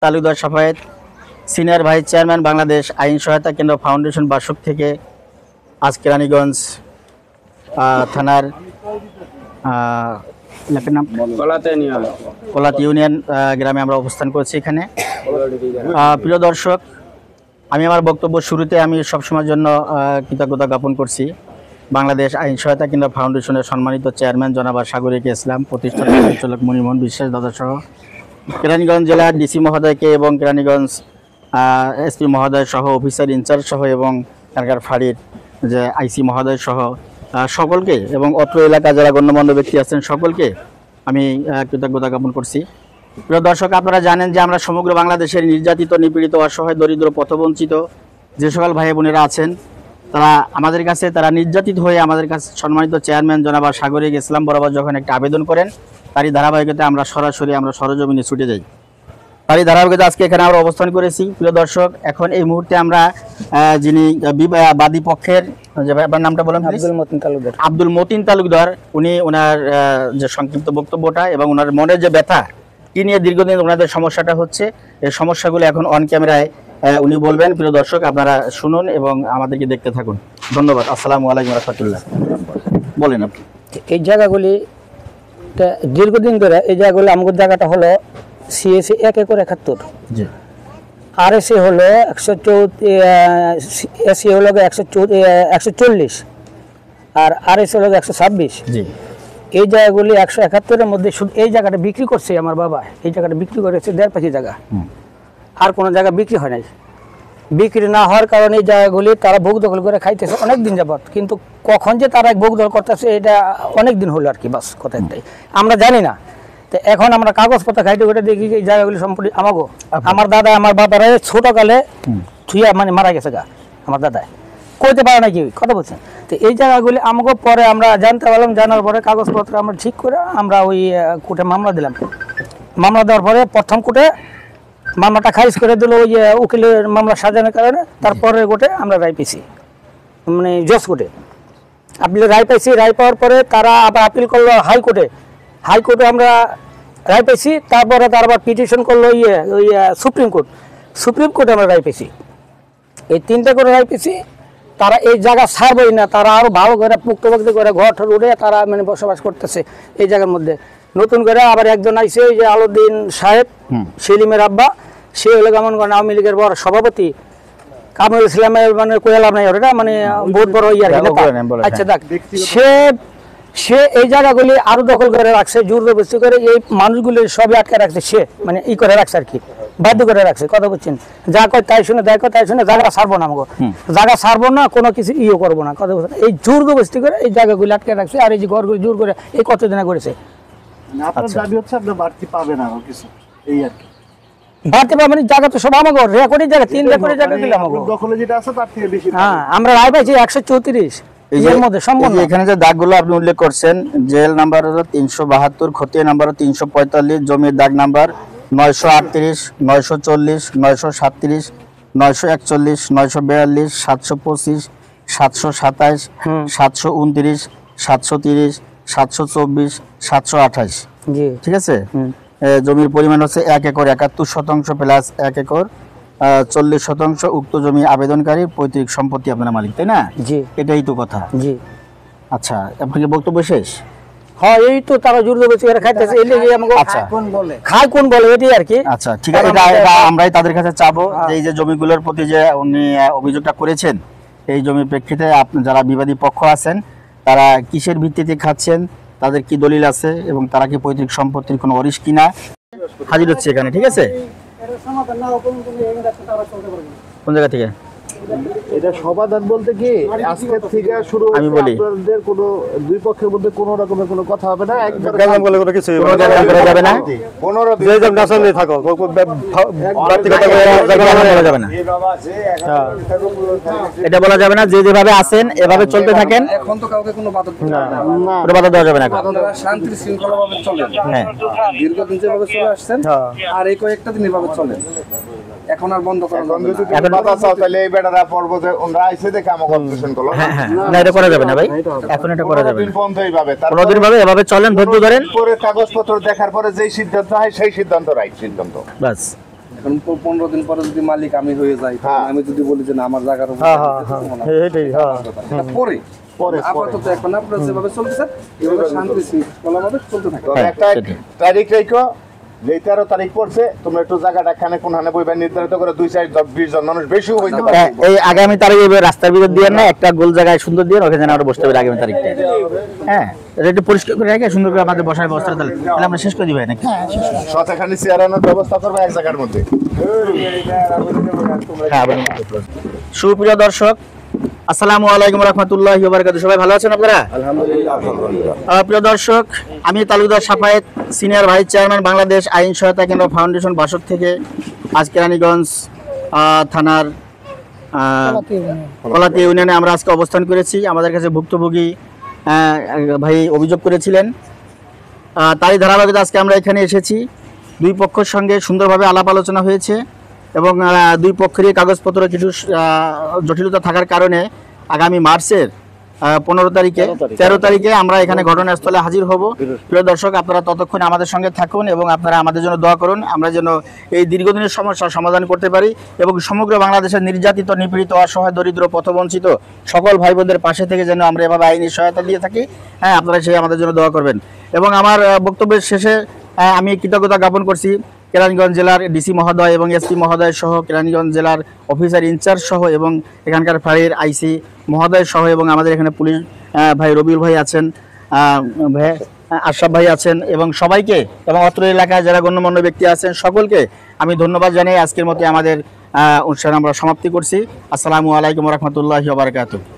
Talukdar Safayet, senior vice chairman Bangladesh আইন সহায়তা কেন্দ্র ফাউন্ডেশন বাসক থেকে আজ কেরানীগঞ্জ থানার এলাকার নাম কোলাত ইউনিয়ন গ্রামে আমরা অবস্থান করছি। এখানে প্রিয় দর্শক, আমি আমার বক্তব্য শুরুতে আমি সবসময়ের জন্য কৃতজ্ঞতা জ্ঞাপন করছি বাংলাদেশ আইন সহায়তা কেন্দ্র ফাউন্ডেশনের সম্মানিত চেয়ারম্যান জনাব সাগরিক ইসলাম, প্রতিষ্ঠাতা পরিচালক মনিমোহন বিশ্বাস দাদা সহ কেরানীগঞ্জ জেলার ডিসি মহোদয়কে এবং কেরানীগঞ্জ এসপি মহোদয় সহ অফিসার ইনচার্জ সহ এবং এলাকার ফাঁড়ির যে আইসি মহোদয় সহ সকলকে এবং অত্র এলাকা যারা গণ্যমান্য ব্যক্তি আছেন সকলকে আমি কৃতজ্ঞতা জ্ঞাপন করছি। প্রিয় দর্শক, আপনারা জানেন যে আমরা সমগ্র বাংলাদেশের নির্যাতিত, নিপীড়িত, অসহায়, দরিদ্র, পথবঞ্চিত যে সকল ভাই বোনেরা আছেন তারা আমাদের কাছে নির্যাতিত হয়ে আমাদের কাছে সম্মানিত চেয়ারম্যান জনাব সাগরিক ইসলাম বরাবর যখন একটা আবেদন করেন, তারই ধারাবাহিকতা আমরা সরজমিনে ছুটে যাই। তারই ধারাবাহিকতা আজকে এখানে আমরা অবস্থান করেছি। প্রিয় দর্শক, এখন এই মুহূর্তে আমরা যিনি বাদী পক্ষের যে আপনার নামটা বলেন, আব্দুল মতিন তালুকদার, উনি ওনার যে সংক্ষিপ্ত বক্তব্যটা এবং ওনার মনের যে ব্যথা কি নিয়ে দীর্ঘদিন ওনাদের সমস্যাটা হচ্ছে, এই সমস্যাগুলো এখন অন ক্যামেরায় উনি বলবেন। প্রিয় দর্শক, আপনারা শুনুন এবং আমাদেরকে দেখতে থাকুন। ধন্যবাদ। আসসালামু আলাইকুম রাহমাতুল্লাহ। বলেন আপনি। এই জায়গাগুলি দীর্ঘদিন ধরে এই জায়গাগুলি আমাদের জায়গাটা হলো সিএসি 1 একর 71, আর এসি হলো 114, এসি হলো 140 আর আরএসি হলো 126। এই জায়গাগুলি 171-এর মধ্যে শুধু এই জায়গাটা বিক্রি করছে আমার বাবা। এই জায়গাটা বিক্রি করেছে 1.5 জায়গা, আর কোনো জায়গা বিক্রি হয় নাই। বিক্রি না হওয়ার কারণে এই জায়গাগুলি তারা ভোগ দখল করে খাইতেছে অনেক দিন যাবত, কিন্তু কখন যে তারা ভোগ দখল করতেছে এটা অনেক দিন হলো আর কি, বাস কথা একটাই, আমরা জানি না। তো এখন আমরা কাগজপত্র খাইতে করে দেখি এই জায়গাগুলি সম্পূর্ণ আমাগো। আমার দাদা আমার বাবারা ছোটকালে থুইয়া মানে মারা গেছে গা, আমার দাদা কইতে পারে না কি কথা বলছেন। তো এই জায়গাগুলি আমাকে পরে আমরা জানতে পারলাম, জানার পরে কাগজপত্র আমরা ঠিক করে আমরা ওই কোর্টে মামলা দিলাম। মামলা দেওয়ার পরে প্রথম কোর্টে মামলাটা খারিজ করে দিল ওই উকিলের মামলা সাজানোর কারণে। তারপরে কোর্টে আমরা রায় পেয়েছি, মানে জজ কোর্টে আপিলের রায় পাইছি। রায় পাওয়ার পরে তারা আবার আপিল করলো হাইকোর্টে। হাইকোর্টে আমরা রায় পেয়েছি। তারপরে তারা আবার পিটিশন করলো ওই সুপ্রিম কোর্ট। সুপ্রিম কোর্টে আমরা রায় পেয়েছি। এই 3টে করে রায় পেয়েছি। তারা এই জায়গা ছাড়বেই না, তারা আরও ভালো করে পুক্তভক্তি করে ঘর ঠর উঠে তারা মানে বসবাস করতেছে এই জায়গার মধ্যে। নতুন করে আবার একজন আইসে, ওই যে আলাউদ্দিন সাহেব, সেলিমের আব্বা, সে হলো কেমন করেন আওয়ামী লীগের বড় সভাপতি, কামরুল ইসলামের মানে কোয়েলাম নাই ওটা মানে বহুত বড় ইয়ার কি। আচ্ছা দেখ, সে এই জায়গাগুলি আরো দখল করে রাখছে, জোর জবরদস্তি করে এই মানুষগুলি সবই আটকে রাখছে। সে মানে ই করে রাখছে আর কি, বাধ্য করে রাখছে। কথা বলছেন, যা কয় তাই শুনে, তাই কয় তাই শুনে, জায়গা ছাড়বো না, আমাকে জায়গা ছাড়বো না, কোনো কিছু ইয়ে করবো না। কথা বলছেন, এই জোর জবরদস্তি করে এই জায়গাগুলি আটকে রাখছে। আর এই যে ঘরগুলি জোর করে এই কতদিনে করেছে। বাড়তি পাবেন জায়গা তো সব আমাকে রেকর্ডের জায়গা, 3 রেকর্ডের জায়গা দিলাম দখলে যেটা আছে তার থেকে বেশি। হ্যাঁ, আমরা রায় পাইছি 134। এর মধ্যে সম্পূর্ণ এখানে যে দাগগুলো আপনি উল্লেখ করছেন, জেল নাম্বার হলো 372, খতিয়ান নাম্বার 345, জমির দাগ নাম্বার 938, 940, 937, 941, 942, 725, 727, 729, 730, 724, 728। ঠিক আছে। জমির পরিমাণ হচ্ছে 1 একর 71 শতাংশ প্লাস 1 একর 40 শতাংশ। উক্ত জমি আবেদনকারীর পৈতৃক সম্পত্তি, আপনার মালিক, তাই না? জি, এটাই তো কথা। জি, আচ্ছা, আপনাকে বক্তব্য শেষ? হ্যাঁ, এই তো তারা জোর জবরদস্তি করে খাইতেছে, এই লাগি আমাকে আচ্ছা খায় কোন বলে এটাই আর কি। আচ্ছা, ঠিক আছে, এটা আমরাই তাদের কাছে চাবো যে এই যে জমিগুলোর প্রতি যে উনি অভিযোগটা করেছেন, এই জমির প্রেক্ষিতে আপনি যারা বিবাদী পক্ষ আছেন তারা কিসের ভিত্তিতে খাচ্ছেন, তাদের কি দলিল আছে এবং তারা কি পৈতৃক সম্পত্তির কোনো অরিশ কিনা হাজির হচ্ছে এখানে। ঠিক আছে, কোন জায়গা থেকে এটা সমাধান বলতে কি আজকের থেকে শুরু, আমি বলি আপনাদের কোনো দুই পক্ষের মধ্যে কোনো রকমের কোনো কথা হবে না, একবার বলে কোনো কিছু করা যাবে না। 15 যে যেমন নাসলে থাকো বাড়তি কথা বলা যাবে না, এটা বলা যাবে না। যে যেভাবে আছেন এভাবে চলতে থাকেন। এখন তো কাউকে কোনো বাধা দেওয়া যাবে না, আপনারা শান্তি শৃঙ্খলাভাবে চলেন। হ্যাঁ, দীর্ঘদিন যেভাবে চলে আসছেন আর এই কয়েকটা দিন এভাবে চলেন। এখন আর বন্ধ করা যাবে না। এখন কথা চাও তাহলে এই বেটারা পর্বতে ওরা আইছে দেখে আমাকে অপারেশন করলো। হ্যাঁ হ্যাঁ, না এটা করা যাবে না ভাই, এখন এটা করা যাবে না। কোনদিন ভাবে এভাবে চলেন, ধৈর্য ধরেন, পরে কাগজপত্র দেখার পরে যেই সিদ্ধান্ত হয় সেই সিদ্ধান্ত রাইট সিদ্ধান্ত। বাস এখন 15 দিন পরে যদি মালিক আমি হয়ে যাই, হ্যাঁ। আমি যদি বলি যে না আমার জায়গার উপর এটাই পরে পরে আপাতত এখন আপনারা যেভাবে চলতেছে এভাবে শান্তি শৃঙ্খলাভাবে চলতে থাকে। তো একটা তারিখ রেখো, যে 13 তারিখ পড়ছে, তোমরা একটু জায়গাটা খানে কোনখানে বইবা নির্ধারিত করে 2-4-20 জন মানুষ বেশিও হইতে পারে। এই আগামী তারিখে রাস্তার ভিতর দিয়ে না একটা গোল জায়গায় সুন্দর দিয়ে ওখানে যেন আরো বসতে পারি আগামী তারিখটা। হ্যাঁ, এটা একটু পরিষ্কার করে রেখে সুন্দর করে আমাদের বসার ব্যবস্থা তাহলে আমরা শেষ করে দিই নাকি? শতখানি চেয়ার আনার ব্যবস্থা করবা এক জায়গার মধ্যে। হ্যাঁ, সুপ্রিয় দর্শক, আসসালামু আলাইকুম রহমতুল্লাহি ওয়া বারাকাতুহু। সবাই ভালো আছেন আপনারা? আলহামদুলিল্লাহ। প্রিয় দর্শক, আমি Talukdar Safayet, senior vice chairman, Bangladesh আইন সহায়তা কেন্দ্র ফাউন্ডেশন বাসক থেকে আজ কেরানীগঞ্জ থানার কলাতি ইউনিয়নে আমরা আজকে অবস্থান করেছি। আমাদের কাছে ভুক্তভোগী ভাই অভিযোগ করেছিলেন, তারই ধারাবাহিকতা আজকে আমরা এখানে এসেছি। দুই পক্ষের সঙ্গে সুন্দরভাবে আলাপ আলোচনা হয়েছে এবং দুই পক্ষেরই কাগজপত্র কিছু জটিলতা থাকার কারণে আগামী মার্চের 13 তারিখে আমরা এখানে ঘটনাস্থলে হাজির হব। প্রিয় দর্শক, আপনারা ততক্ষণ আমাদের সঙ্গে থাকুন এবং আপনারা আমাদের জন্য দোয়া করুন, আমরা যেন এই দীর্ঘদিনের সমস্যার সমাধান করতে পারি এবং সমগ্র বাংলাদেশের নির্যাতিত, নিপীড়িত, অসহায়, দরিদ্র, পথবঞ্চিত সকল ভাই বোনদের পাশে থেকে যেন আমরা এভাবে আইনি সহায়তা দিয়ে থাকি। হ্যাঁ, আপনারা সেই আমাদের জন্য দোয়া করবেন। এবং আমার বক্তব্যের শেষে আমি কৃতজ্ঞতা জ্ঞাপন করছি কেরানীগঞ্জ জেলার ডিসি মহোদয় এবং এসপি মহোদয় সহ, কেরানীগঞ্জ জেলার অফিসার ইনচার্জ সহ এবং এখানকার ফাঁড়ির আইসি মহোদয় সহ এবং আমাদের এখানে পুলিশ ভাই রবিউল ভাই আছেন, ভাই আশরাফ ভাই আছেন এবং সবাইকে এবং অত্র এলাকায় যারা গণ্যমান্য ব্যক্তি আছেন সকলকে আমি ধন্যবাদ জানাই। আজকের মতো আমাদের অনুষ্ঠান আমরা সমাপ্তি করছি। আসসালামু আলাইকুম রহমতুল্লাহি ওয়া বারাকাতুহু।